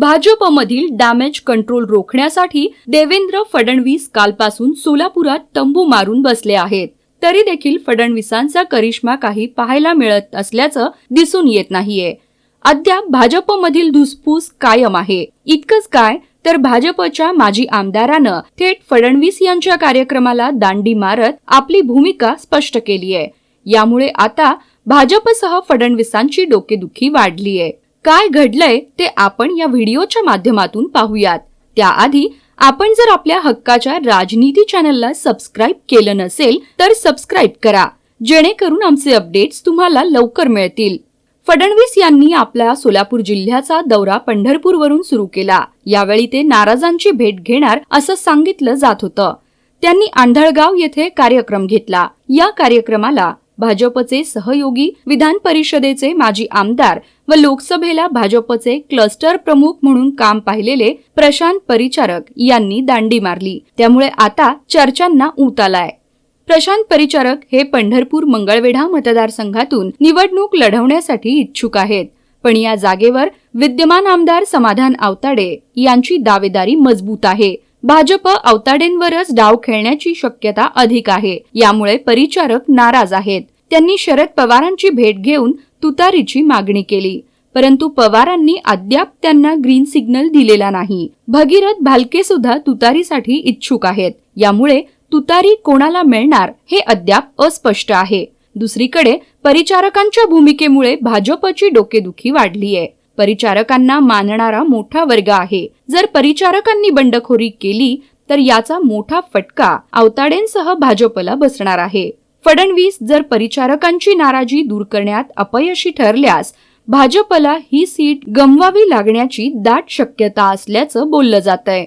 भाजपमधील damage control रोखण्यासाठी देवेंद्र फडणवीस कालपासून सोलापुरात तंबू मारून बसले आहेत. तरी देखील फडणवीसांचा करिश्मा काही पाहायला मिळत असल्याचं दिसून येत नाहीये. अद्याप भाजपमधील धुसफूस कायम आहे. इतकंच काय तर भाजपच्या माजी आमदारानं थेट फडणवीस यांच्या कार्यक्रमाला दांडी मारत आपली भूमिका स्पष्ट केली आहे. यामुळे आता भाजपसह फडणवीसांची डोकेदुखी वाढलीय. काय घडलंय ते आपण या व्हिडिओच्या माध्यमातून पाहूयात. त्याआधी आपण जर आपल्या हक्काच्या राजनीती चॅनलला सबस्क्राईब केलं नसेल तर सबस्क्राईब करा, जेणेकरून आमचे अपडेट्स तुम्हाला लवकर मिळतील. फडणवीस यांनी आपल्या सोलापूर जिल्ह्याचा दौरा पंढरपूरवरून सुरू केला. यावेळी ते नाराजांची भेट घेणार असं सांगितलं जात होतं. त्यांनी आंधळगाव येथे कार्यक्रम घेतला. या कार्यक्रमाला भाजपचे सहयोगी, विधान परिषदेचे माजी आमदार व लोकसभेला भाजपचे क्लस्टर प्रमुख म्हणून काम पाहिलेले प्रशांत परिचारक यांनी दांडी मारली. त्यामुळे आता चर्चांना ऊत आलाय. प्रशांत परिचारक हे पंढरपूर मंगळवेढा मतदारसंघातून निवडणूक लढवण्यासाठी इच्छुक आहेत. पण या जागेवर विद्यमान आमदार समाधान आवताडे यांची दावेदारी मजबूत आहे. भाजप आवताडेंवरच डाव खेळण्याची शक्यता अधिक आहे. यामुळे परिचारक नाराज आहेत. त्यांनी शरद पवारांची भेट घेऊन तुतारीची मागणी केली, परंतु पवारांनी अद्याप त्यांना ग्रीन सिग्नल दिलेला नाही. भगीरथ भालके सुद्धा तुतारीसाठी इच्छुक आहेत. यामुळे तुतारी कोणाला मिळणार हे अद्याप अस्पष्ट आहे. दुसरीकडे परिचारकांच्या भूमिकेमुळे भाजपची डोकेदुखी वाढली आहे. परिचारकांना मानणारा मोठा वर्ग आहे. जर परिचारकांनी बंडखोरी केली तर याचा मोठा फटका आवताडेंसह भाजपला बसणार आहे. फडणवीस जर परिचारकांची नाराजी दूर करण्यात अपयशी ठरल्यास भाजपला ही सीट गमवावी लागण्याची दाट शक्यता असल्याचं बोललं जातंय.